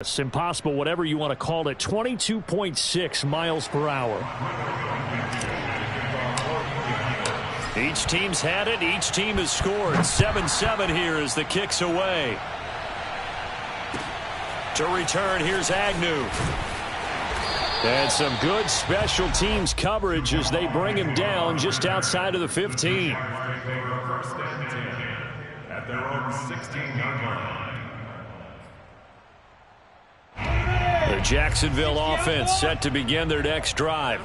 It's impossible, whatever you want to call it, 22.6 miles per hour. Each team's had it. Each team has scored. 7-7 here as the kick's away. To return, here's Agnew. And some good special teams coverage as they bring him down just outside of the 15. At their own 16-yard line. The Jacksonville offense set to begin their next drive.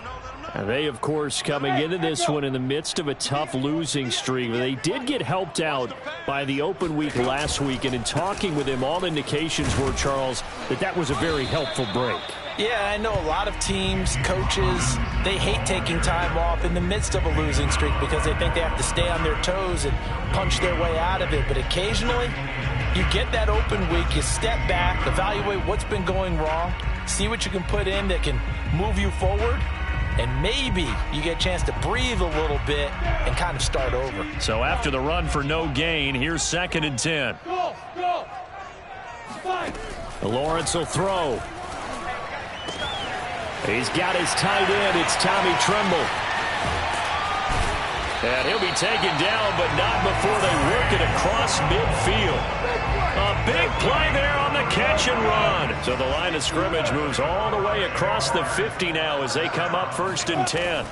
And they, of course, coming into this one in the midst of a tough losing streak. They did get helped out by the open week last week, and in talking with him, all indications were, Charles, that was a very helpful break. Yeah, I know a lot of teams, coaches, they hate taking time off in the midst of a losing streak because they think they have to stay on their toes and punch their way out of it. But occasionally, you get that open week, you step back, evaluate what's been going wrong, see what you can put in that can move you forward, and maybe you get a chance to breathe a little bit and kind of start over. So after the run for no gain, here's 2nd and 10. Go! Lawrence will throw. He's got his tight end. It's Tommy Tremble. And he'll be taken down, but not before they work it across midfield. A big play there on the catch and run. So the line of scrimmage moves all the way across the 50 now as they come up 1st and 10.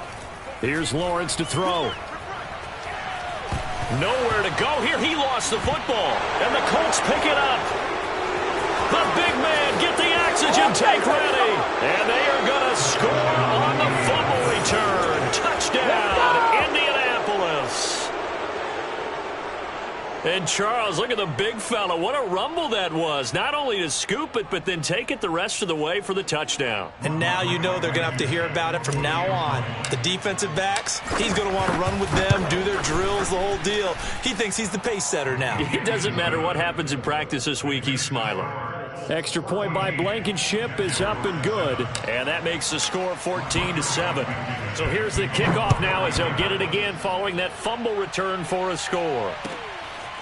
Here's Lawrence to throw. Nowhere to go here. He lost the football, and the Colts pick it up. The big man, get the oxygen tank ready. And they are going to score on the fumble return. Touchdown, Indianapolis. And Charles, look at the big fella. What a rumble that was. Not only to scoop it, but then take it the rest of the way for the touchdown. And now you know they're going to have to hear about it from now on. The defensive backs, he's going to want to run with them, do their drills, the whole deal. He thinks he's the pace setter now. It doesn't matter what happens in practice this week, he's smiling. Extra point by Blankenship is up and good. And that makes the score 14-7. So here's the kickoff now as they'll get it again following that fumble return for a score.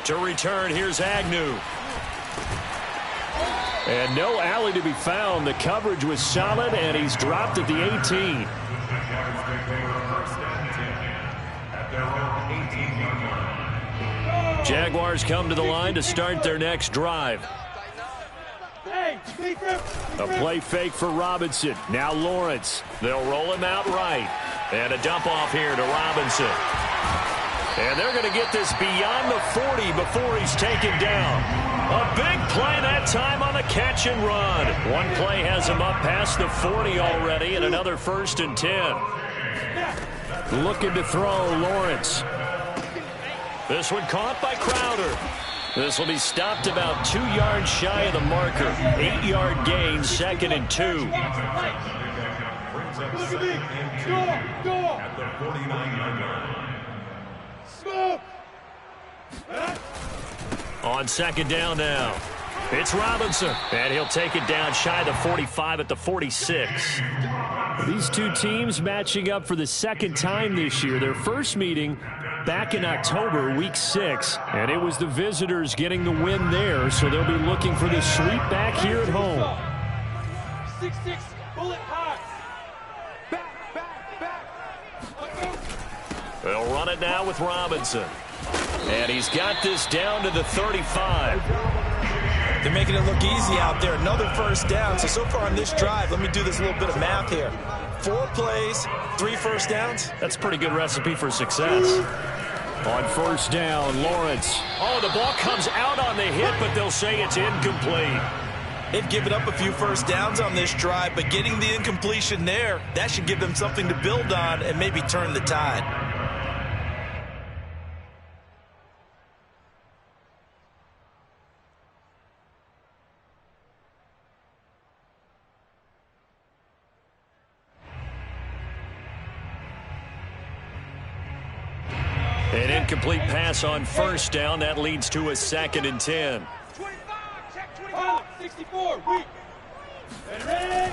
To return, here's Agnew. And no alley to be found. The coverage was solid, and he's dropped at the 18. Jaguars come to the line to start their next drive. A play fake for Robinson. Now Lawrence. They'll roll him out right. And a dump off here to Robinson. And they're going to get this beyond the 40 before he's taken down. A big play that time on the catch and run. One play has him up past the 40 already, and another 1st and 10. Looking to throw, Lawrence. This one caught by Crowder. This will be stopped about 2 yards shy of the marker. 8-yard gain, 2nd and 2. At the 49-yard line. On 2nd down now. It's Robinson. And he'll take it down shy of the 45 at the 46. These two teams matching up for the 2nd time this year. Their first meeting back in October, week 6. And it was the visitors getting the win there. So they'll be looking for the sweep back here at home. 6-6, bullet high. Back. They'll run it now with Robinson. And he's got this down to the 35. They're making it look easy out there. Another 1st down. So far on this drive, let me do this little bit of math here. 4 plays, 3 1st downs. That's a pretty good recipe for success. On 1st down, Lawrence. Oh, the ball comes out on the hit, but they'll say it's incomplete. They've given up a few 1st downs on this drive, but getting the incompletion there, that should give them something to build on and maybe turn the tide. An incomplete pass on 1st down. That leads to a 2nd and 10. 64, weak. Ready?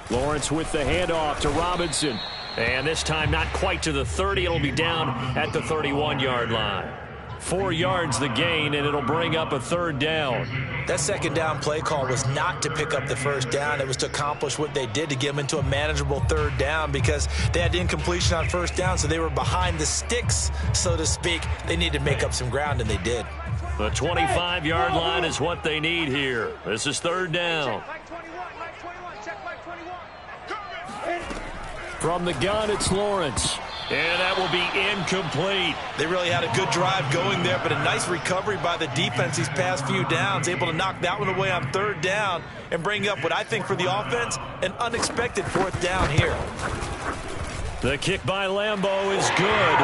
Lawrence with the handoff to Robinson. And this time not quite to the 30. It'll be down at the 31-yard line. 4 yards the gain, and it'll bring up a 3rd down. That 2nd down play call was not to pick up the 1st down. It was to accomplish what they did, to get them into a manageable 3rd down, because they had incompletion on 1st down, so they were behind the sticks, so to speak. They needed to make up some ground, and they did. The 25-yard line is what they need here. This is 3rd down. From the gun, it's Lawrence. And that will be incomplete. They really had a good drive going there, but a nice recovery by the defense these past few downs, able to knock that one away on 3rd down and bring up what I think for the offense, an unexpected 4th down here. The kick by Lambeau is good.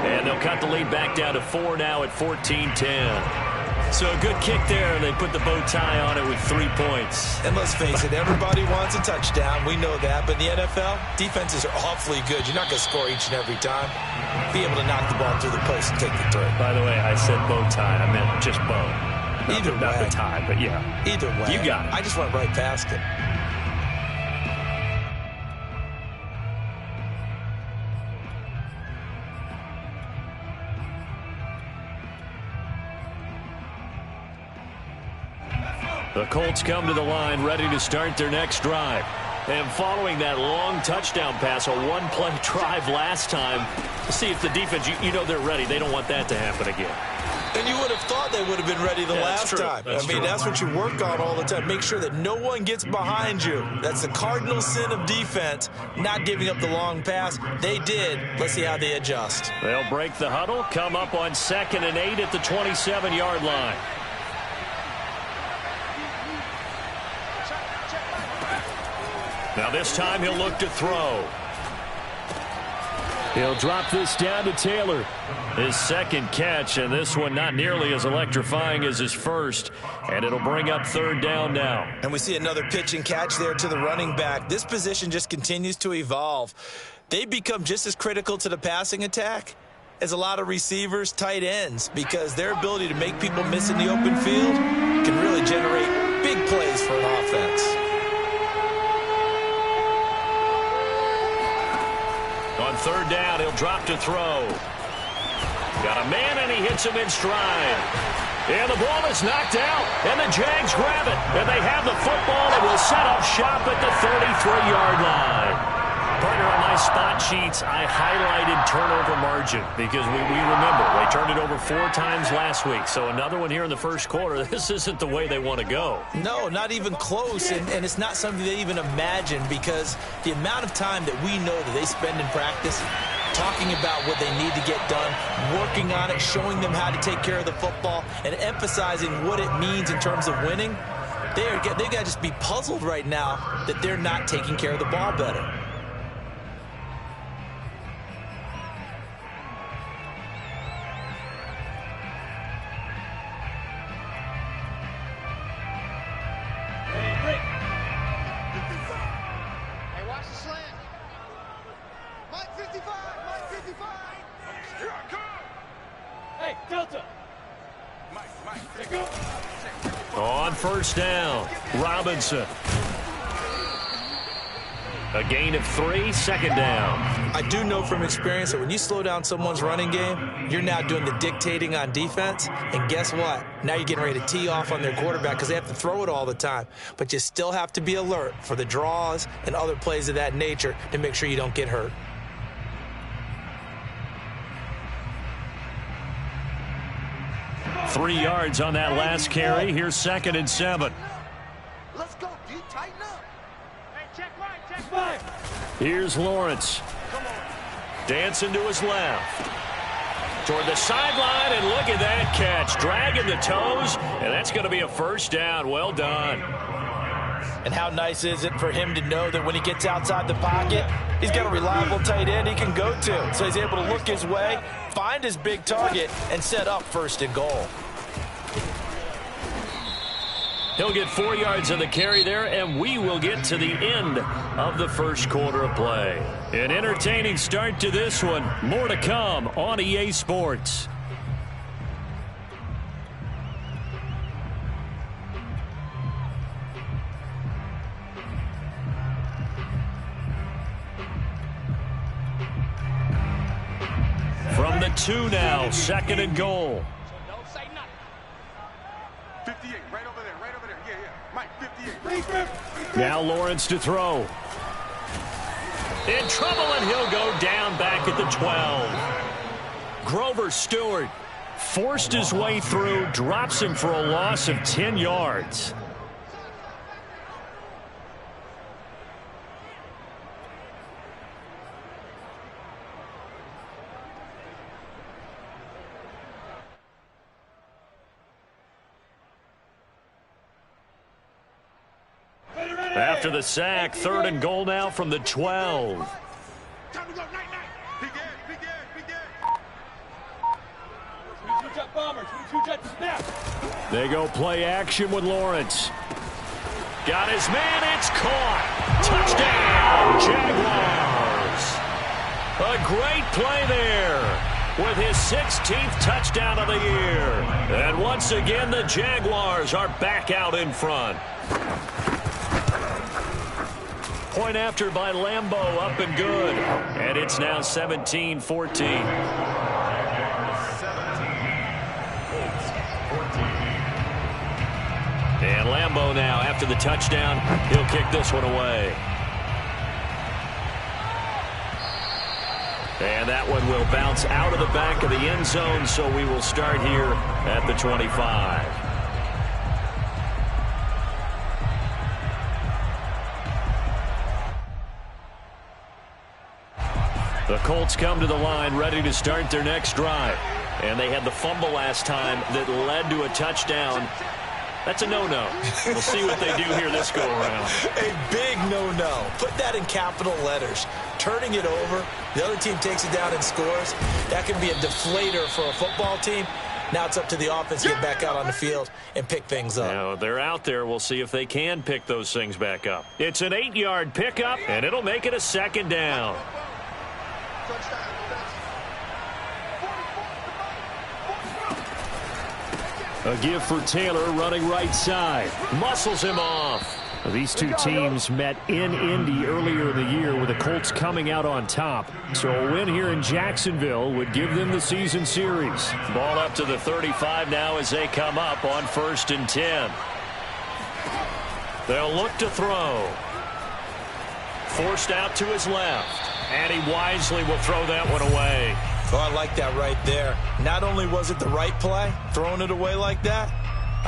And they'll cut the lead back down to 4 now at 14-10. So a good kick there. They put the bow tie on it with 3 points. And let's face it, everybody wants a touchdown. We know that. But in the NFL, defenses are awfully good. You're not going to score each and every time. Be able to knock the ball through the post and take the throw. By the way, I said bow tie. I meant just bow. Either way. Not the tie, but yeah. Either way. You got it. I just went right past it. The Colts come to the line ready to start their next drive. And following that long touchdown pass, a 1-play drive last time, see if the defense, you know they're ready. They don't want that to happen again. And you would have thought they would have been ready the last time. That's what you work on all the time. Make sure that no one gets behind you. That's the cardinal sin of defense, not giving up the long pass. They did. Let's see how they adjust. They'll break the huddle, come up on 2nd and 8 at the 27-yard line. Now this time he'll look to throw. He'll drop this down to Taylor. His 2nd catch, and this one not nearly as electrifying as his first. And it'll bring up 3rd down now. And we see another pitch and catch there to the running back. This position just continues to evolve. They become just as critical to the passing attack as a lot of receivers, tight ends, because their ability to make people miss in the open field can really generate big plays for an offense. On 3rd down, he'll drop to throw. Got a man, and he hits him in stride. And the ball is knocked out, and the Jags grab it. And they have the football, and will set up shop at the 33-yard line. Partner, on my spot sheets, I highlighted turnover margin because we remember they turned it over 4 times last week. So another one here in the first quarter. This isn't the way they want to go. No, not even close, and it's not something they even imagine, because the amount of time that we know that they spend in practice talking about what they need to get done, working on it, showing them how to take care of the football, and emphasizing what it means in terms of winning, they've got to just be puzzled right now that they're not taking care of the ball better. On 1st down, Robinson. A gain of 3, 2nd down. I do know from experience that when you slow down someone's running game, you're now doing the dictating on defense. And guess what? Now you're getting ready to tee off on their quarterback because they have to throw it all the time. But you still have to be alert for the draws and other plays of that nature to make sure you don't get hurt. Three yards on that last carry. Here's 2nd and 7. Let's go, D. Tighten up. Hey, check right. Here's Lawrence. Dancing to his left. Toward the sideline, and look at that catch. Dragging the toes, and that's going to be a 1st down. Well done. And how nice is it for him to know that when he gets outside the pocket, he's got a reliable tight end he can go to. So he's able to look his way, find his big target, and set up 1st and goal. He'll get 4 yards on the carry there, and we will get to the end of the first quarter of play. An entertaining start to this one. More to come on EA Sports. From the 2 now, 2nd and goal. Now Lawrence to throw. In trouble, and he'll go down back at the 12. Grover Stewart forced his way through, drops him for a loss of 10 yards. After the sack, 3rd and goal now from the 12. Time to go. Night. Begin. Two-jet bombers. Two-jet snap. They go play action with Lawrence. Got his man. It's caught. Touchdown, Jaguars. A great play there with his 16th touchdown of the year. And once again, the Jaguars are back out in front. Point after by Lambeau, up and good. And it's now 17-14. And Lambeau now, after the touchdown, he'll kick this one away. And that one will bounce out of the back of the end zone, so we will start here at the 25. The Colts come to the line ready to start their next drive. And they had the fumble last time that led to a touchdown. That's a no-no. We'll see what they do here this go-around. A big no-no. Put that in capital letters. Turning it over, the other team takes it down and scores. That can be a deflator for a football team. Now it's up to the offense to get back out on the field and pick things up. Now, they're out there. We'll see if they can pick those things back up. It's an 8-yard pickup, and it'll make it a 2nd down. A give for Taylor running right side. Muscles him off. These two teams met in Indy earlier in the year with the Colts coming out on top. So a win here in Jacksonville would give them the season series. Ball up to the 35 now as they come up on 1st and 10. They'll look to throw. Forced out to his left. And he wisely will throw that one away. Oh, I like that right there. Not only was it the right play, throwing it away like that,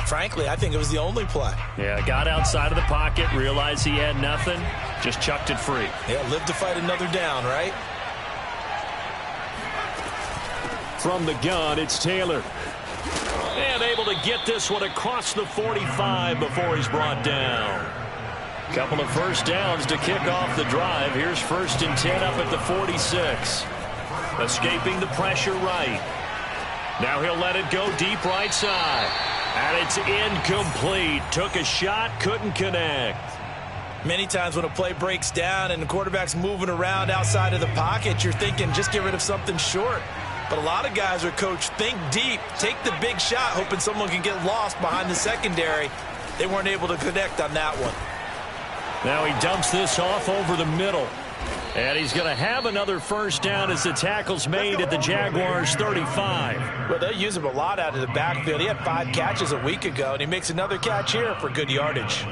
frankly, I think it was the only play. Yeah, got outside of the pocket, realized he had nothing, just chucked it free. Yeah, live to fight another down, right? From the gun, it's Taylor. And able to get this one across the 45 before he's brought down. Couple of first downs to kick off the drive. Here's 1st and 10 up at the 46. Escaping the pressure right. Now he'll let it go deep right side. And it's incomplete. Took a shot, couldn't connect. Many times when a play breaks down and the quarterback's moving around outside of the pocket, you're thinking just get rid of something short. But a lot of guys are coached, think deep, take the big shot, hoping someone can get lost behind the secondary. They weren't able to connect on that one. Now he dumps this off over the middle. And he's going to have another first down as the tackle's made at the Jaguars' 35. Well, they use him a lot out of the backfield. He had 5 catches a week ago, and he makes another catch here for good yardage.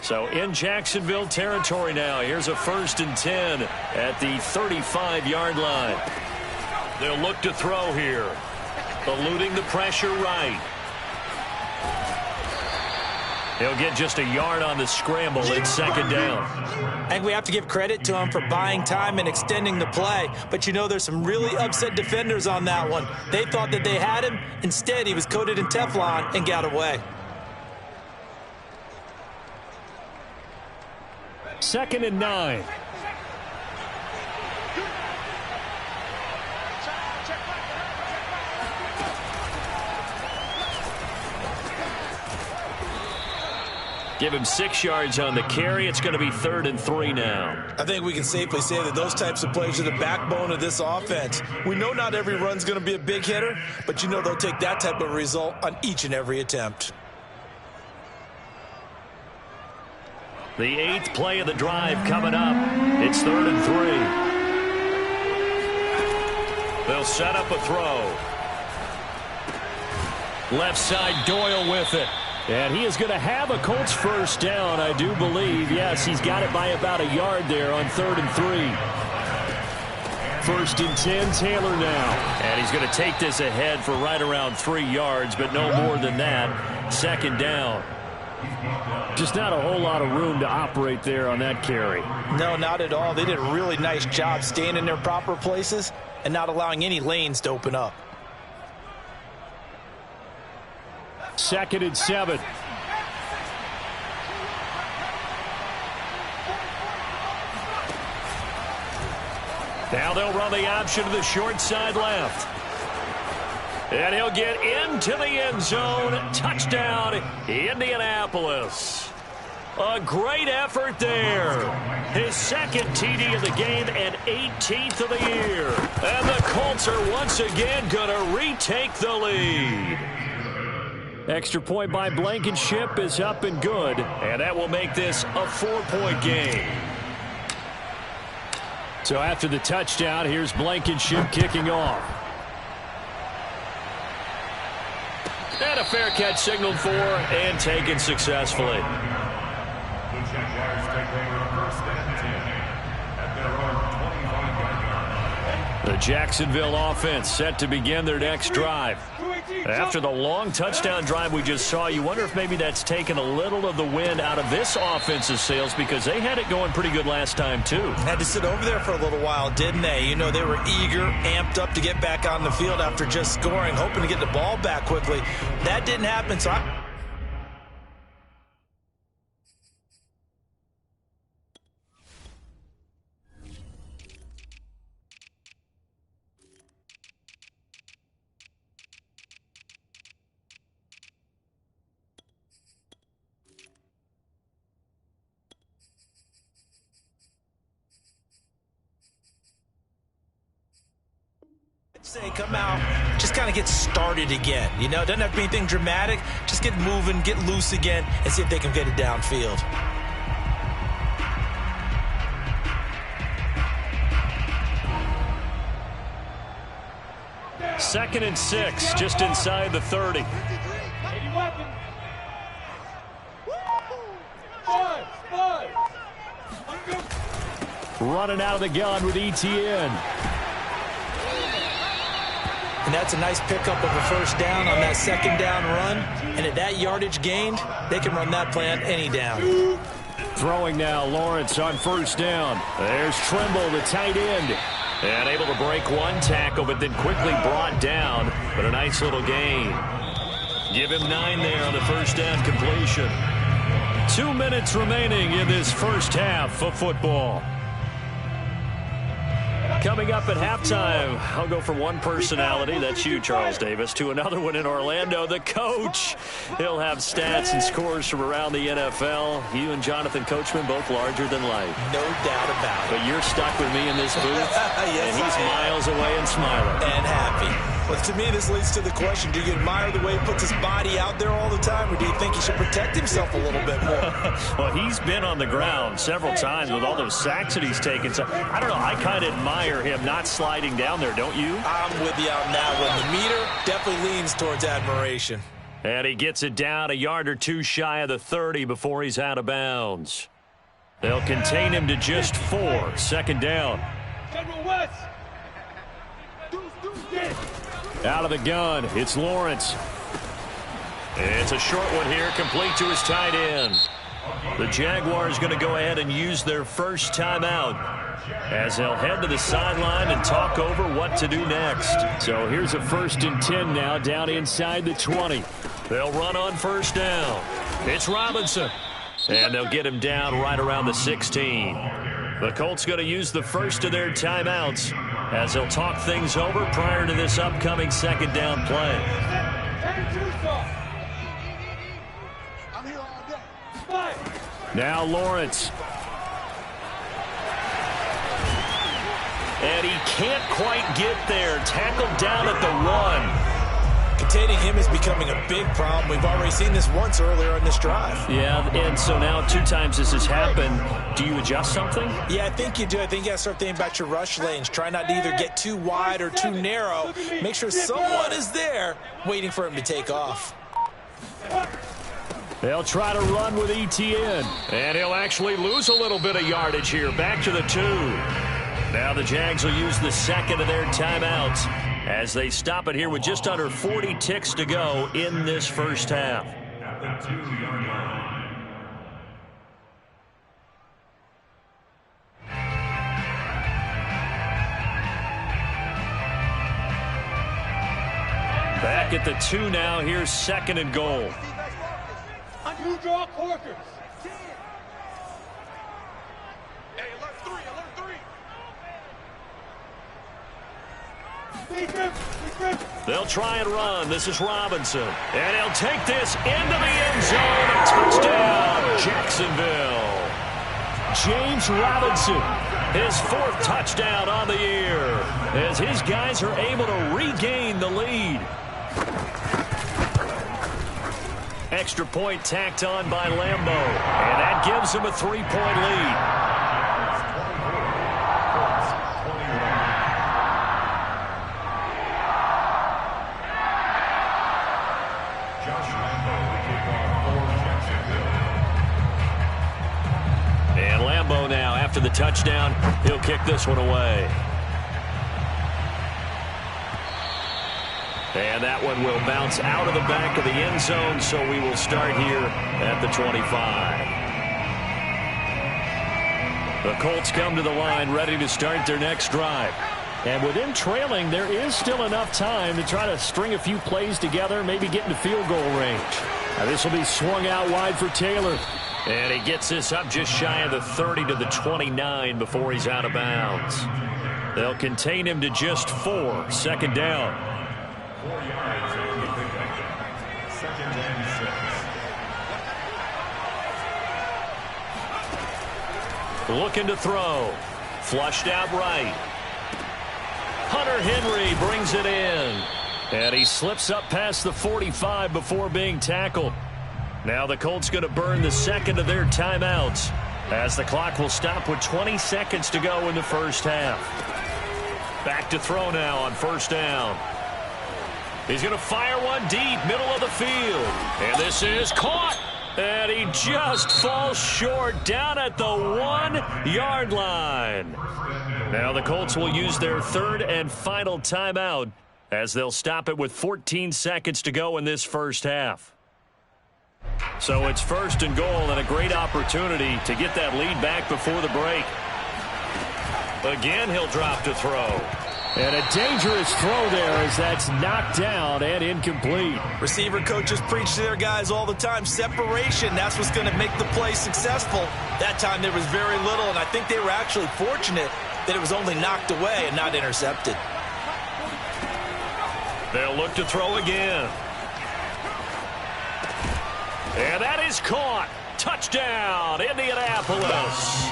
So in Jacksonville territory now. Here's a 1st and 10 at the 35-yard line. They'll look to throw here. Eluding the pressure right. He'll get just a yard on the scramble. It's 2nd down. I think we have to give credit to him for buying time and extending the play. But, you know, there's some really upset defenders on that one. They thought that they had him. Instead, he was coated in Teflon and got away. 2nd and 9. Give him 6 yards on the carry. It's going to be 3rd and 3 now. I think we can safely say that those types of plays are the backbone of this offense. We know not every run's going to be a big hitter, but you know they'll take that type of result on each and every attempt. The 8th play of the drive coming up. It's 3rd and 3. They'll set up a throw. Left side, Doyle with it. And he is going to have a Colts first down, I do believe. Yes, he's got it by about a yard there on 3rd and 3. 1st and 10, Taylor now. And he's going to take this ahead for right around 3 yards, but no more than that. 2nd down. Just not a whole lot of room to operate there on that carry. No, not at all. They did a really nice job staying in their proper places and not allowing any lanes to open up. 2nd and 7. Now they'll run the option to the short side left. And he'll get into the end zone. Touchdown, Indianapolis. A great effort there. His 2nd TD of the game and 18th of the year. And the Colts are once again going to retake the lead. Extra point by Blankenship is up and good. And that will make this a 4-point game. So after the touchdown, here's Blankenship kicking off. And a fair catch signaled for and taken successfully. The Jaguars take over 1st and 10 at their own 25-yard line. The Jacksonville offense set to begin their next drive. After the long touchdown drive we just saw, you wonder if maybe that's taken a little of the wind out of this offense's sails, because they had it going pretty good last time too. Had to sit over there for a little while, didn't they? You know, they were eager, amped up to get back on the field after just scoring, hoping to get the ball back quickly. That didn't happen, so say come out, just kind of get started again. You know, it doesn't have to be anything dramatic. Just get moving, get loose again, and see if they can get it downfield. Second and 6, just inside the 30. Running out of the gun with ETN. And that's a nice pickup of a first down on that 2nd down run. And at that yardage gained, they can run that play on any down. Throwing now, Lawrence on 1st down. There's Trimble, the tight end. And able to break one tackle, but then quickly brought down. But a nice little gain. Give him 9 there on the first down completion. 2 minutes remaining in this first half of football. Coming up at halftime, I'll go from one personality, that's you, Charles Davis, to another one in Orlando, the coach. He'll have stats and scores from around the NFL. You and Jonathan Coachman, both larger than life. No doubt about it. But you're stuck with me in this booth, yes, and he's miles away and smiling. And happy. Well, to me, this leads to the question, do you admire the way he puts his body out there all the time, or do you think he should protect himself a little bit more? Well, he's been on the ground several times with all those sacks that he's taken. So, I don't know, I kind of admire him not sliding down there, don't you? I'm with you on that one. The meter definitely leans towards admiration. And he gets it down a yard or two shy of the 30 before he's out of bounds. They'll contain him to just 4. 2nd down. Out of the gun, it's Lawrence. It's a short one here, complete to his tight end. The Jaguars going to go ahead and use their first timeout as they'll head to the sideline and talk over what to do next. So here's a 1st and 10 now, down inside the 20. They'll run on first down. It's Robinson. And they'll get him down right around the 16. The Colts going to use the first of their timeouts as they'll talk things over prior to this upcoming 2nd down play. Now Lawrence. And he can't quite get there. Tackled down at the 1. Containing him is becoming a big problem. We've already seen this once earlier in this drive. Yeah, and so now 2 times this has happened. Do you adjust something? Yeah, I think you do. I think you got to start thinking about your rush lanes. Try not to either get too wide or too narrow. Make sure someone is there waiting for him to take off. They'll try to run with ETN. And he'll actually lose a little bit of yardage here. Back to the 2. Now the Jags will use the second of their timeouts as they stop it here with just under 40 ticks to go in this first half. At the 2-yard line. Back at the 2 now. Here's 2nd and goal. You draw corkers. Hey, alert 3, alert 3. They'll try and run. This is Robinson. And he'll take this into the end zone. A touchdown, Jacksonville. James Robinson. His 4th touchdown on the year as his guys are able to regain the lead. Extra point tacked on by Lambo, and that gives him a 3-point lead. Josh Lambo will kick off for Jacksonville. And Lambo now, after the touchdown, he'll kick this one away. And that one will bounce out of the back of the end zone, so we will start here at the 25. The Colts come to the line ready to start their next drive. And with them trailing, there is still enough time to try to string a few plays together, maybe get into field goal range. Now this will be swung out wide for Taylor. And he gets this up just shy of the 30 to the 29 before he's out of bounds. They'll contain him to just 4. 2nd down. 4 yards on the pickup. 2nd and 6. Looking to throw. Flushed out right. Hunter Henry brings it in. And he slips up past the 45 before being tackled. Now the Colts going to burn the 2nd of their timeouts as the clock will stop with 20 seconds to go in the first half. Back to throw now on 1st down. He's going to fire one deep, middle of the field. And this is caught. And he just falls short down at the 1-yard line. Now the Colts will use their 3rd and final timeout as they'll stop it with 14 seconds to go in this first half. So it's 1st and goal and a great opportunity to get that lead back before the break. Again, he'll drop to throw. And a dangerous throw there as that's knocked down and incomplete. Receiver coaches preach to their guys all the time. Separation, that's what's going to make the play successful. That time there was very little, and I think they were actually fortunate that it was only knocked away and not intercepted. They'll look to throw again. And that is caught. Touchdown, Indianapolis.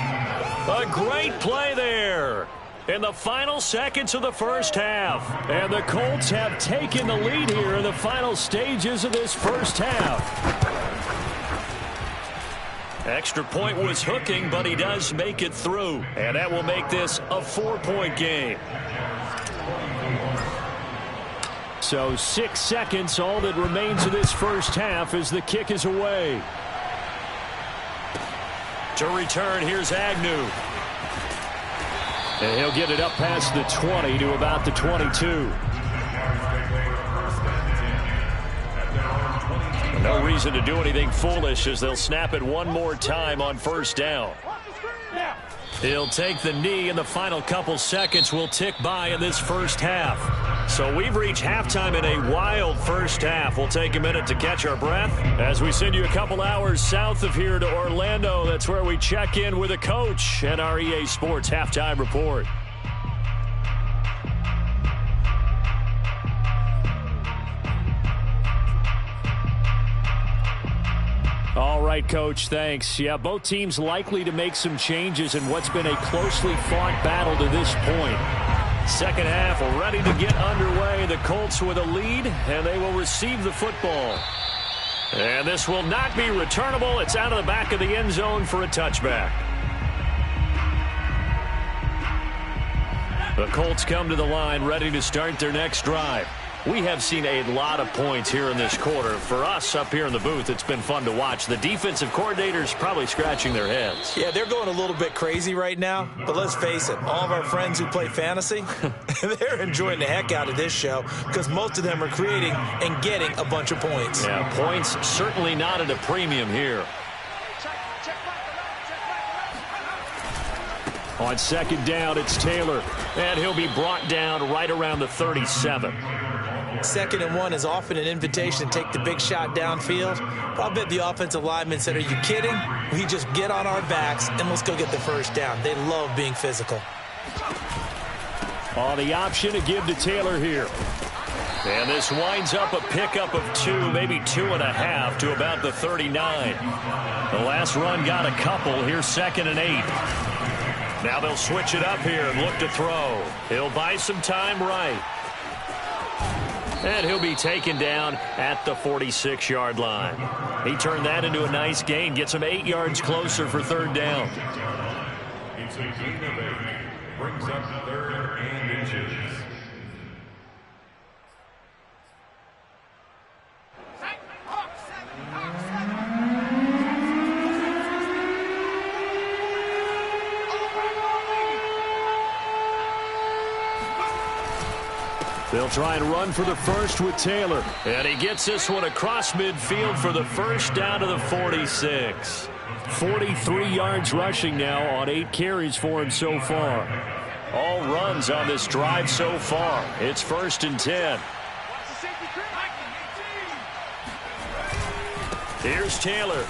A great play there in the final seconds of the first half. And the Colts have taken the lead here in the final stages of this first half. Extra point was hooking, but he does make it through. And that will make this a 4-point game. So 6 seconds, all that remains of this first half as the kick is away. To return, here's Agnew. And he'll get it up past the 20 to about the 22. No reason to do anything foolish as they'll snap it one more time on 1st down. He'll take the knee, and the final couple seconds will tick by in this first half. So we've reached halftime in a wild first half. We'll take a minute to catch our breath as we send you a couple hours south of here to Orlando. That's where we check in with a coach and our EA Sports Halftime Report. All right, Coach, thanks. Yeah, both teams likely to make some changes in what's been a closely fought battle to this point. Second half ready to get underway. The Colts with a lead, and they will receive the football. And this will not be returnable. It's out of the back of the end zone for a touchback. The Colts come to the line ready to start their next drive. We have seen a lot of points here in this quarter. For us up here in the booth, it's been fun to watch. The defensive coordinators probably scratching their heads. Yeah, they're going a little bit crazy right now. But let's face it, all of our friends who play fantasy, they're enjoying the heck out of this show because most of them are creating and getting a bunch of points. Yeah, points certainly not at a premium here. On second down, it's Taylor. And he'll be brought down right around the 37. 2nd and 1 is often an invitation to take the big shot downfield. But I bet the offensive linemen said, are you kidding? We just get on our backs and let's go get the first down. They love being physical. On the option to give to Taylor here. And this winds up a pickup of 2, maybe 2.5 to about the 39. The last run got a couple. Here's 2nd and 8. Now they'll switch it up here and look to throw. He'll buy some time right. And he'll be taken down at the 46-yard line. He turned that into a nice gain. Gets him 8 yards closer for 3rd down. It's a gain of 8. Brings up 3rd and inches. They'll try and run for the first with Taylor. And he gets this one across midfield for the first down to the 46. 43 yards rushing now on 8 carries for him so far. All runs on this drive so far. It's 1st and 10. Here's Taylor.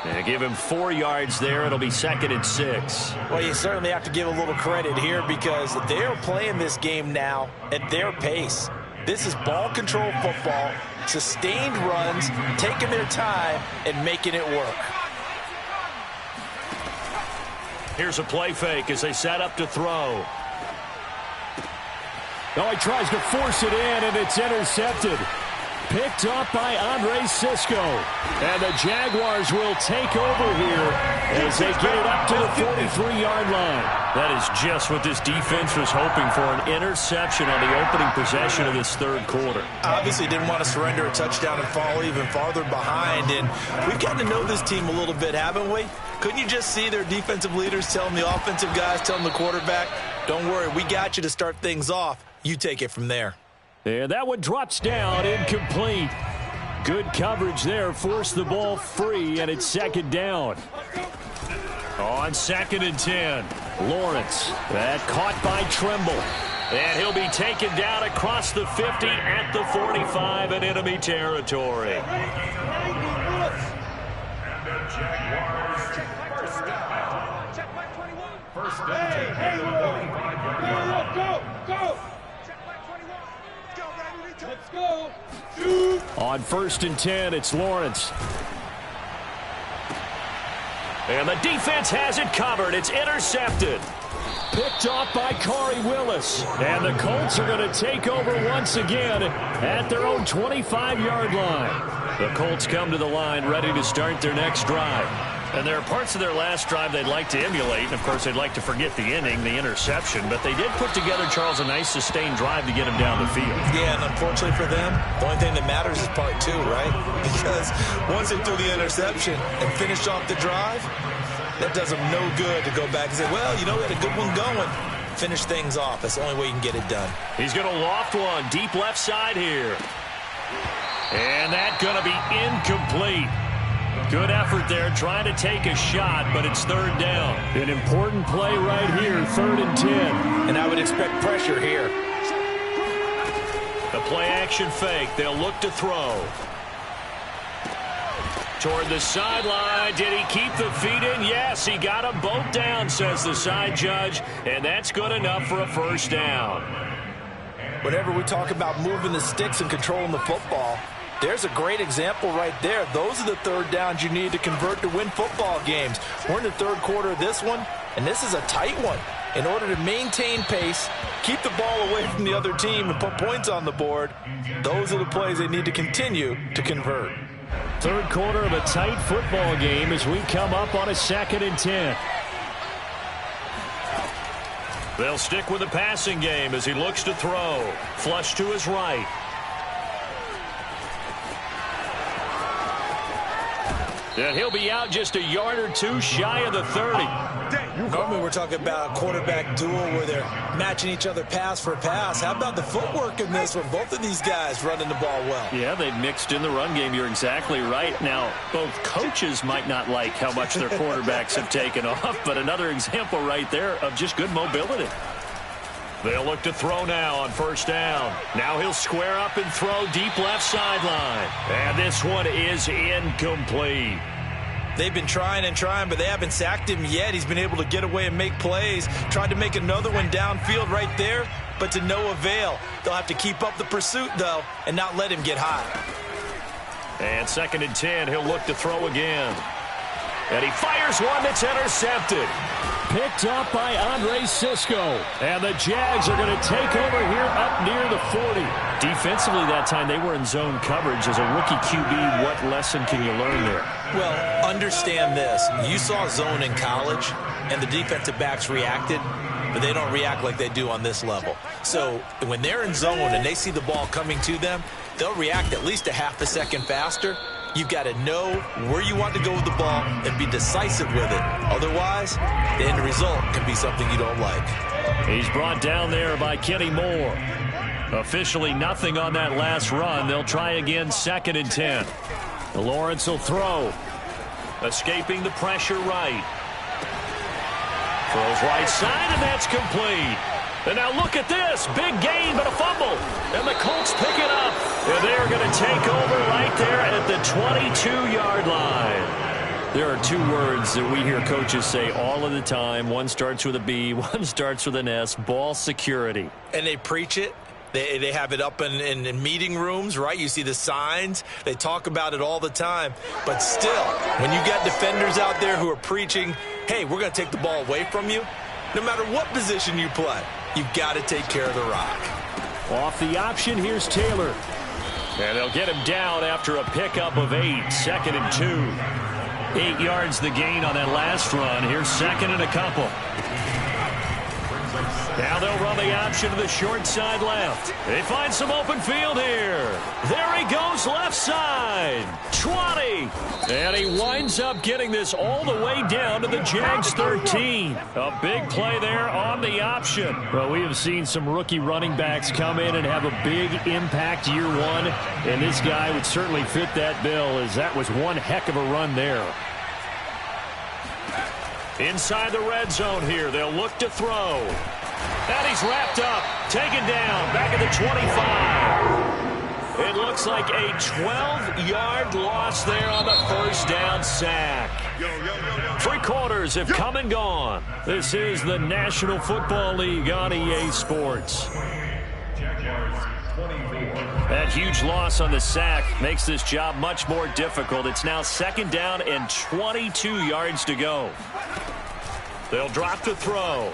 And give him 4 yards there. It'll be 2nd and 6. Well, you certainly have to give a little credit here because they're playing this game now at their pace. This is ball control football, sustained runs, taking their time and making it work. Here's a play fake as they set up to throw. Oh, he tries to force it in, and it's intercepted. Picked up by Andre Sisco. And the Jaguars will take over here as they get it up to the 43-yard line. That is just what this defense was hoping for, an interception on the opening possession of this 3rd quarter. Obviously didn't want to surrender a touchdown and fall even farther behind. And we've gotten to know this team a little bit, haven't we? Couldn't you just see their defensive leaders telling the offensive guys, telling the quarterback, don't worry, we got you to start things off. You take it from there. And that one drops down, incomplete. Good coverage there, forced the ball free, and it's 2nd down. On 2nd and 10. Lawrence, that caught by Tremble. And he'll be taken down across the 50 at the 45 in enemy territory. And the Jaguars first down. First down. Hey, go. Let's go. Shoot. On 1st and 10, it's Lawrence. And the defense has it covered. It's intercepted. Picked off by Corey Willis. And the Colts are going to take over once again at their own 25-yard line. The Colts come to the line ready to start their next drive. And there are parts of their last drive they'd like to emulate. And, of course, they'd like to forget the inning, the interception. But they did put together, Charles, a nice sustained drive to get him down the field. Yeah, and unfortunately for them, the only thing that matters is part 2, right? Because once they threw the interception and finished off the drive, that does them no good to go back and say, well, you know, we had a good one going. Finish things off. That's the only way you can get it done. He's going to loft one deep left side here. And that's going to be incomplete. Good effort there, trying to take a shot, but it's 3rd down. An important play right here, 3rd and 10. And I would expect pressure here. The play-action fake. They'll look to throw. Toward the sideline. Did he keep the feet in? Yes, he got them both down, says the side judge. And that's good enough for a 1st down. Whenever we talk about moving the sticks and controlling the football, there's a great example right there. Those are the 3rd downs you need to convert to win football games. We're in the 3rd quarter of this one, and this is a tight one. In order to maintain pace, keep the ball away from the other team, and put points on the board, those are the plays they need to continue to convert. 3rd quarter of a tight football game as we come up on a 2nd and 10. They'll stick with the passing game as he looks to throw. Flush to his right. And he'll be out just a yard or two shy of the 30. Normally we're talking about a quarterback duel where they're matching each other pass for pass. How about the footwork in this one? Both of these guys running the ball well. Yeah, they've mixed in the run game. You're exactly right. Now, both coaches might not like how much their quarterbacks have taken off, but another example right there of just good mobility. They'll look to throw now on first down. Now he'll square up and throw deep left sideline. And this one is incomplete. They've been trying and trying, but they haven't sacked him yet. He's been able to get away and make plays. Tried to make another one downfield right there, but to no avail. They'll have to keep up the pursuit, though, and not let him get high. And 2nd and 10, he'll look to throw again. And he fires one that's intercepted. Picked up by Andre Cisco. And the Jags are going to take over here up near the 40. Defensively that time, they were in zone coverage. As a rookie QB, what lesson can you learn there? Well, understand this. You saw zone in college, and the defensive backs reacted, but they don't react like they do on this level. So when they're in zone and they see the ball coming to them, they'll react at least a half a second faster. You've got to know where you want to go with the ball and be decisive with it. Otherwise, the end result can be something you don't like. He's brought down there by Kenny Moore. Officially nothing on that last run. They'll try again 2nd and 10. Lawrence will throw. Escaping the pressure right. Throws right side, and that's complete. And now look at this. Big gain, but a fumble. And the Colts pick it up. And they're going to take over right there at the 22-yard line. There are two words that we hear coaches say all of the time. One starts with a B, one starts with an S. Ball security. And they preach it. They have it up in meeting rooms, right? You see the signs. They talk about it all the time. But still, when you got defenders out there who are preaching, hey, we're going to take the ball away from you, no matter what position you play, you've got to take care of the rock. Off the option, here's Taylor. And they'll get him down after a pickup of 8. 2nd and 2. 8 yards the gain on that last run. Here's 2nd and a couple. Now they'll run the option to the short side left. They find some open field here. There he goes left side. 20. And he winds up getting this all the way down to the Jags 13. A big play there on the option. Well, we have seen some rookie running backs come in and have a big impact year one. And this guy would certainly fit that bill, as that was one heck of a run there. Inside the red zone here, they'll look to throw. And he's wrapped up, taken down, back at the 25. It looks like a 12-yard loss there on the first down sack. 3 quarters have come and gone. This is the National Football League on EA Sports. That huge loss on the sack makes this job much more difficult. It's now 2nd down and 22 yards to go. They'll drop to throw.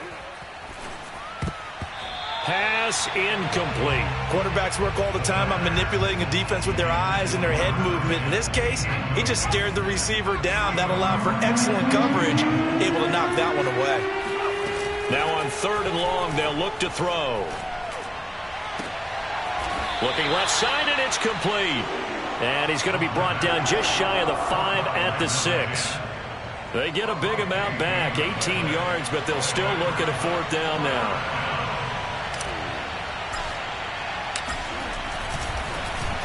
Pass incomplete. Quarterbacks work all the time on manipulating a defense with their eyes and their head movement. In this case, he just stared the receiver down. That allowed for excellent coverage, able to knock that one away. Now on 3rd and long, they'll look to throw. Looking left side, and it's complete. And he's going to be brought down just shy of the 5 at the 6. They get a big amount back, 18 yards, but they'll still look at a 4th down now.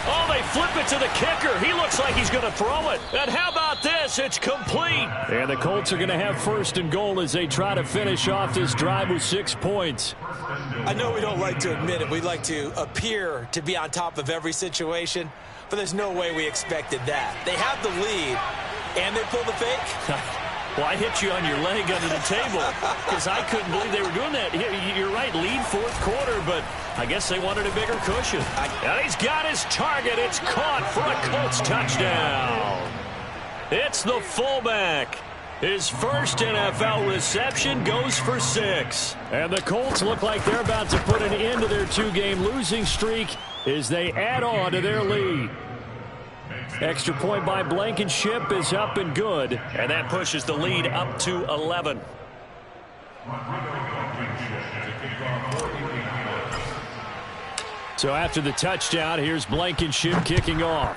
Oh, they flip it to the kicker. He looks like he's going to throw it. And how about this? It's complete. And the Colts are going to have 1st and goal as they try to finish off this drive with 6 points. I know we don't like to admit it. We'd like to appear to be on top of every situation, but there's no way we expected that. They have the lead, and they pull the fake. Well, I hit you on your leg under the table because I couldn't believe they were doing that. You're right, lead 4th quarter, but I guess they wanted a bigger cushion. And he's got his target. It's caught for a Colts touchdown. It's the fullback. His first NFL reception goes for 6. And the Colts look like they're about to put an end to their 2-game losing streak as they add on to their lead. Extra point by Blankenship is up and good. And that pushes the lead up to 11. So after the touchdown, here's Blankenship kicking off.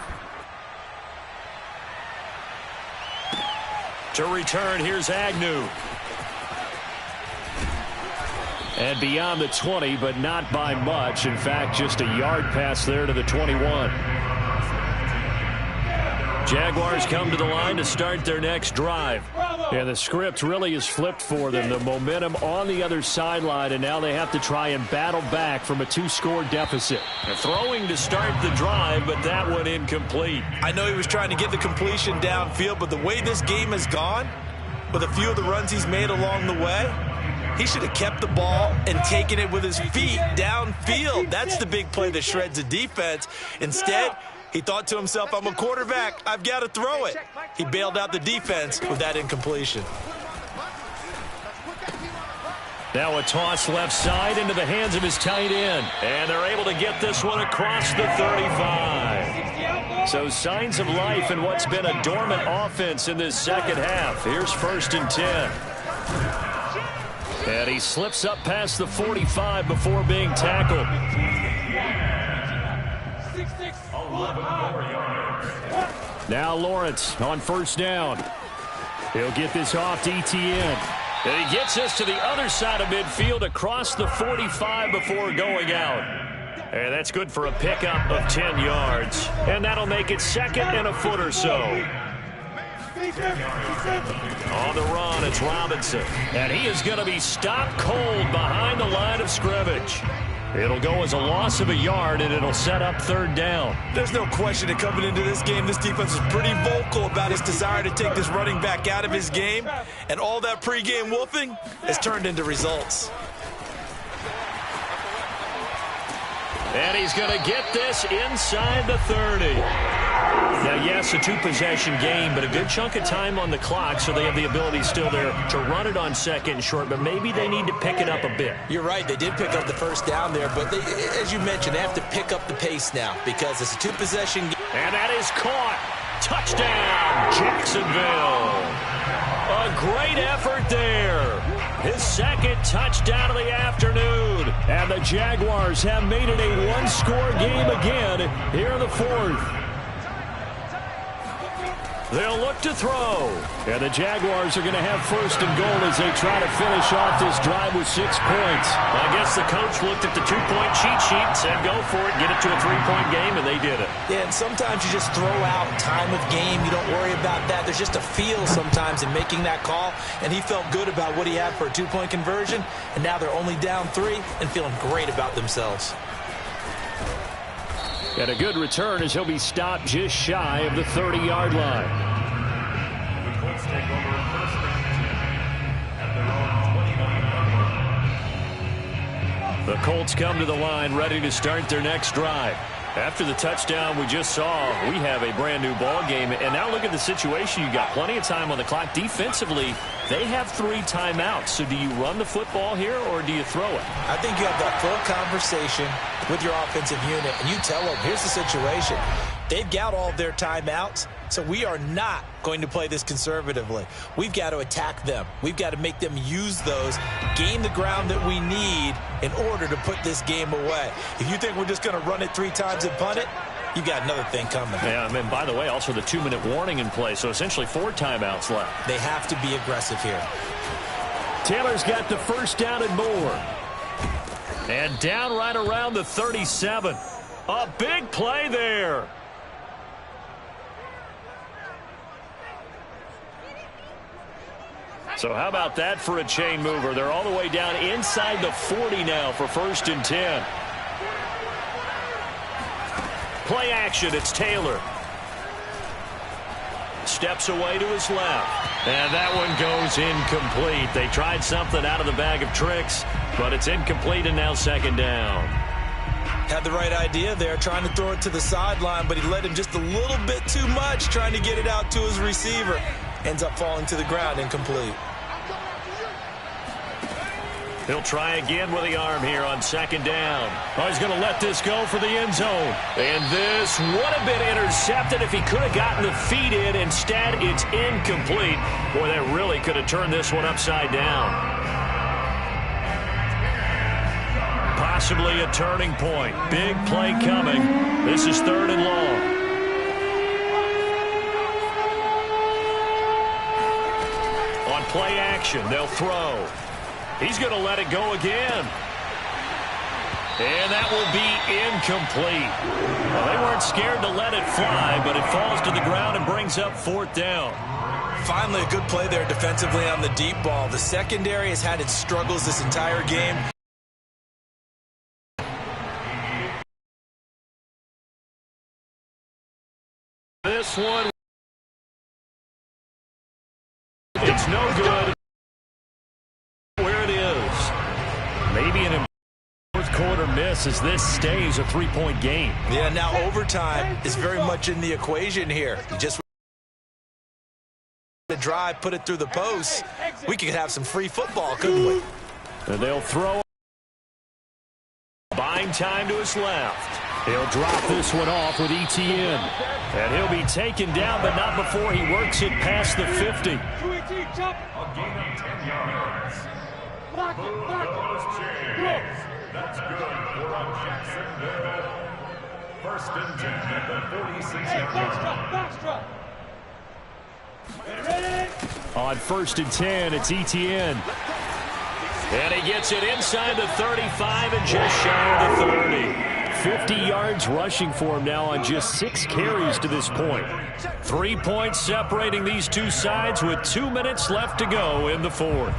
To return, here's Agnew. And beyond the 20, but not by much. In fact, just a yard pass there to the 21. Jaguars come to the line to start their next drive. And the script really is flipped for them. The momentum on the other sideline, and now they have to try and battle back from a 2-score deficit. Throwing to start the drive, but that one incomplete. I know he was trying to get the completion downfield, but the way this game has gone, with a few of the runs he's made along the way, he should have kept the ball and taken it with his feet downfield. That's the big play that shreds the defense. Instead, he thought to himself, I'm a quarterback, I've got to throw it. He bailed out the defense with that incompletion. Now a toss left side into the hands of his tight end. And they're able to get this one across the 35. So signs of life in what's been a dormant offense in this second half. Here's 1st and 10. And he slips up past the 45 before being tackled. Now Lawrence on 1st down. He'll get this off to Etienne. And he gets this to the other side of midfield across the 45 before going out. And that's good for a pickup of 10 yards. And that'll make it 2nd and a foot or so. On the run, it's Robinson. And he is going to be stopped cold behind the line of scrimmage. It'll go as a loss of a yard, and it'll set up 3rd down. There's no question that coming into this game, this defense is pretty vocal about his desire to take this running back out of his game. And all that pregame wolfing has turned into results. And he's going to get this inside the 30. Now, yes, a 2-possession game, but a good chunk of time on the clock, so they have the ability still there to run it on 2nd and short, but maybe they need to pick it up a bit. You're right. They did pick up the 1st down there, but they, as you mentioned, they have to pick up the pace now because it's a 2-possession game. And that is caught. Touchdown, Jacksonville. A great effort there. His 2nd touchdown of the afternoon. And the Jaguars have made it a 1-score game again here in the 4th. They'll look to throw. And the Jaguars are going to have 1st and goal as they try to finish off this drive with 6 points. I guess the coach looked at the 2-point cheat sheet, said go for it, get it to a 3-point game, and they did it. Yeah, and sometimes you just throw out time of game. You don't worry about that. There's just a feel sometimes in making that call, and he felt good about what he had for a 2-point conversion, and now they're only down 3 and feeling great about themselves. And a good return as he'll be stopped just shy of the 30-yard line. The Colts take over 1st and 10 at their own 29. The Colts come to the line ready to start their next drive. After the touchdown we just saw, we have a brand new ball game. And now look at the situation. You got plenty of time on the clock. Defensively, they have 3 timeouts. So do you run the football here or do you throw it? I think you have that full conversation with your offensive unit, and you tell them, here's the situation. They've got all their timeouts, so we are not going to play this conservatively. We've got to attack them. We've got to make them use those, gain the ground that we need in order to put this game away. If you think we're just going to run it 3 times and punt it, you got another thing coming. Yeah, and by the way, also the 2-minute warning in play, so essentially 4 timeouts left. They have to be aggressive here. Taylor's got the 1st down and more. And down right around the 37. A big play there. So how about that for a chain mover? They're all the way down inside the 40 now for 1st and 10. Play action, it's Taylor. Steps away to his left. And that one goes incomplete. They tried something out of the bag of tricks, but it's incomplete and now 2nd down. Had the right idea there, trying to throw it to the sideline, but he led him just a little bit too much, trying to get it out to his receiver. Ends up falling to the ground, incomplete. He'll try again with the arm here on 2nd down. Oh, he's going to let this go for the end zone. And this would have been intercepted if he could have gotten the feet in. Instead, it's incomplete. Boy, that really could have turned this one upside down. possibly a turning point. Big play coming. This is 3rd and long. On play action, they'll throw. He's going to let it go again. And that will be incomplete. Well, they weren't scared to let it fly, but it falls to the ground and brings up 4th down. Finally, a good play there defensively on the deep ball. The secondary has had its struggles this entire game. This one, it's no good. Where it is. Maybe an fourth quarter miss as this stays a 3-point game. Yeah, now overtime is very much in the equation here. You just the drive, put it through the post. We could have some free football, couldn't we? And they'll throw. Buying time to his left. He'll drop this one off with Etienne. And he'll be taken down, but not before he works it past the 50. A gain of 10 yards. That's good for a Jacksonville. 1st and 10 at the 46-yard line. On 1st and 10, it's Etienne. And he gets it inside the 35 and just shy of the 30. 50 yards rushing for him now on just 6 carries to this point. 3 points separating these two sides with 2 minutes left to go in the 4th.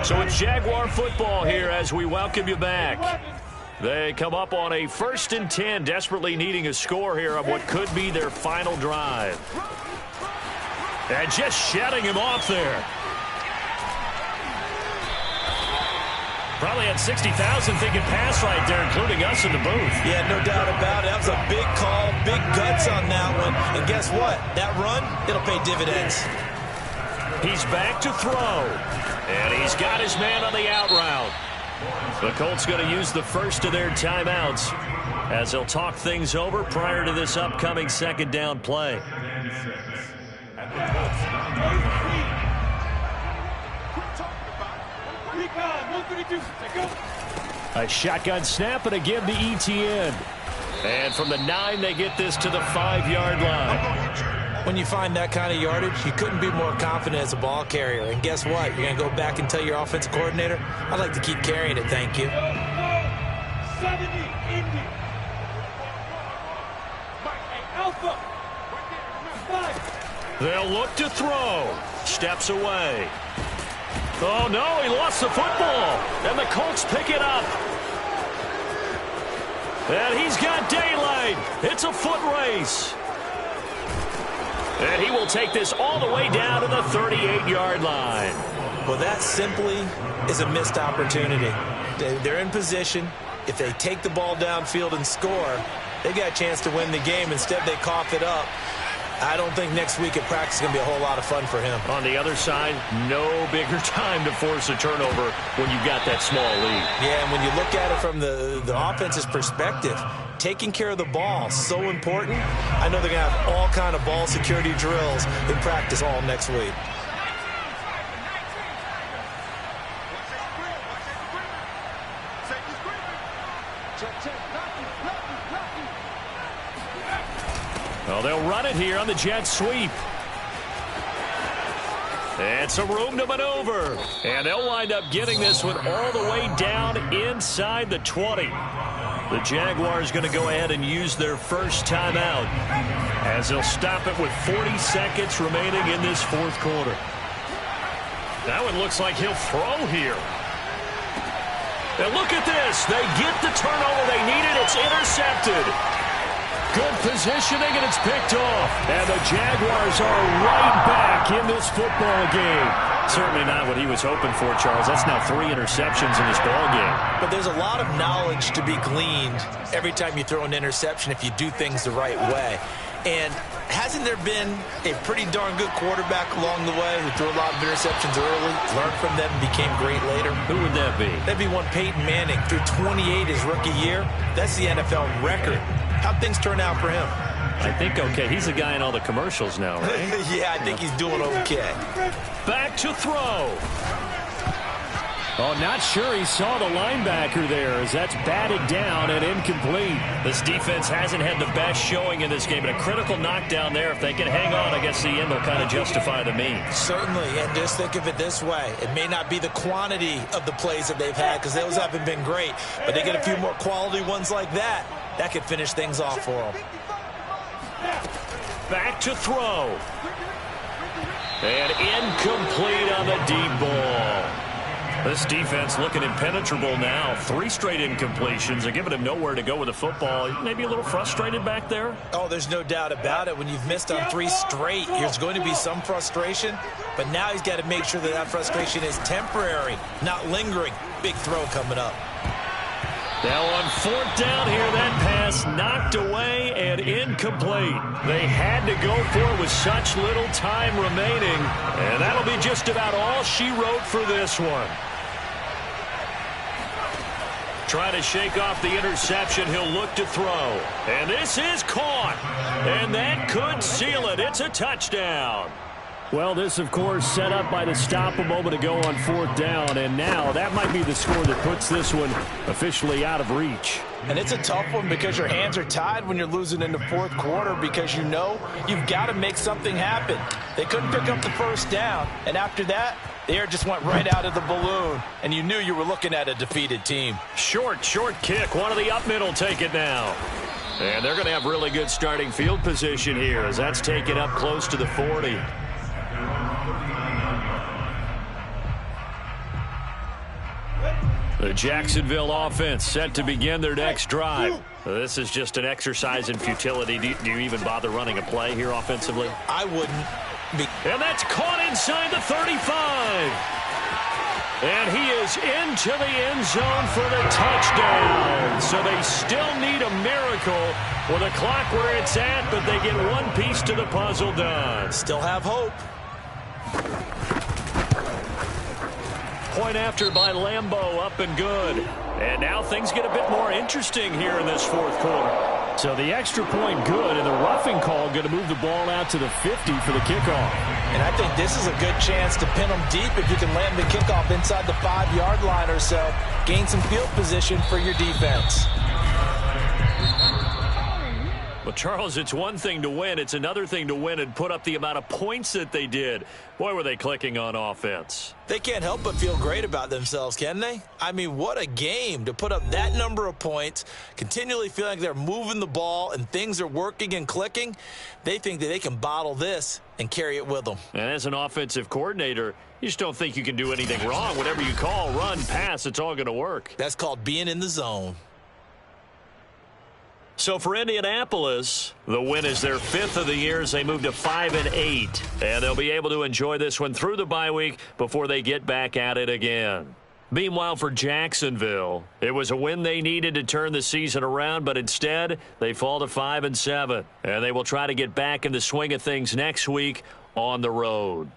So it's Jaguar football here as we welcome you back. They come up on a 1st and 10, desperately needing a score here on what could be their final drive. And just shutting him off there. Probably had 60,000 thinking pass right there, including us in the booth. Yeah, no doubt about it. That was a big call, big guts on that one. And guess what? That run, it'll pay dividends. He's back to throw. And he's got his man on the out route. The Colts going to use the first of their timeouts as they'll talk things over prior to this upcoming 2nd down play. A shotgun snap, and again to Etienne. And from the 9, they get this to the 5-yard line. When you find that kind of yardage, you couldn't be more confident as a ball carrier. And guess what? You're going to go back and tell your offensive coordinator, I'd like to keep carrying it, thank you. 70, Indy. Alpha. 5. They'll look to throw. Steps away. Oh, no, he lost the football. And the Colts pick it up. And he's got daylight. It's a foot race. And he will take this all the way down to the 38-yard line. Well, that simply is a missed opportunity. They're in position. If they take the ball downfield and score, they got a chance to win the game. Instead, they cough it up. I don't think next week at practice is going to be a whole lot of fun for him. On the other side, no bigger time to force a turnover when you've got that small lead. Yeah, and when you look at it from the offense's perspective, taking care of the ball, so important. I know they're going to have all kind of ball security drills in practice all next week. Well, they'll run it here on the jet sweep. And some room to maneuver. And they'll wind up getting this one all the way down inside the 20. The Jaguars going to go ahead and use their first timeout as they'll stop it with 40 seconds remaining in this 4th quarter. That one looks like he'll throw here. And look at this. They get the turnover they needed. It's intercepted. Good positioning, and it's picked off. And the Jaguars are right back in this football game. Certainly not what he was hoping for, Charles. That's now 3 interceptions in this ball game. But there's a lot of knowledge to be gleaned every time you throw an interception if you do things the right way. And hasn't there been a pretty darn good quarterback along the way who threw a lot of interceptions early, learned from them, and became great later? Who would that be? That'd be one Peyton Manning. Threw 28 his rookie year. That's the NFL record. How'd things turn out for him? I think okay. He's the guy in all the commercials now, right? Yeah, I think he's doing okay. Back to throw. Oh, not sure he saw the linebacker there as that's batted down and incomplete. This defense hasn't had the best showing in this game, but a critical knockdown there. If they can hang on, I guess the end will kind of justify the means. Certainly, and just think of it this way. It may not be the quantity of the plays that they've had because those haven't been great, but they get a few more quality ones like that. That could finish things off for them. Back to throw. And incomplete on the deep ball. This defense looking impenetrable now. 3 straight incompletions. They're giving him nowhere to go with the football. Maybe a little frustrated back there? Oh, there's no doubt about it. When you've missed on 3 straight, there's going to be some frustration. But now he's got to make sure that that frustration is temporary, not lingering. Big throw coming up. Now on 4th down here, that pass knocked away and incomplete. They had to go for it with such little time remaining. And that'll be just about all she wrote for this one. Trying to shake off the interception. He'll look to throw. And this is caught. And that could seal it. It's a touchdown. Well, this, of course, set up by the stop a moment ago on 4th down. And now that might be the score that puts this one officially out of reach. And it's a tough one because your hands are tied when you're losing in the 4th quarter because you know you've got to make something happen. They couldn't pick up the 1st down. And after that, the air just went right out of the balloon, and you knew you were looking at a defeated team. Short kick. One of the up middle take it now. And they're going to have really good starting field position here as that's taken up close to the 40. The Jacksonville offense set to begin their next drive. This is just an exercise in futility. Do you even bother running a play here offensively? I wouldn't. And that's caught inside the 35. And he is into the end zone for the touchdown. So they still need a miracle with the clock where it's at, but they get one piece to the puzzle done. Still have hope. Point after by Lambeau, up and good. And now things get a bit more interesting here in this 4th quarter. So the extra point good, and the roughing call going to move the ball out to the 50 for the kickoff. And I think this is a good chance to pin them deep if you can land the kickoff inside the 5-yard line or so. Gain some field position for your defense. Well, Charles, it's one thing to win. It's another thing to win and put up the amount of points that they did. Boy, were they clicking on offense. They can't help but feel great about themselves, can they? I mean, what a game to put up that number of points, continually feeling like they're moving the ball and things are working and clicking. They think that they can bottle this and carry it with them. And as an offensive coordinator, you just don't think you can do anything wrong. Whatever you call, run, pass, it's all going to work. That's called being in the zone. So for Indianapolis, the win is their 5th of the year as they move to 5-8. And they'll be able to enjoy this one through the bye week before they get back at it again. Meanwhile, for Jacksonville, it was a win they needed to turn the season around, but instead they fall to 5-7. And they will try to get back in the swing of things next week on the road.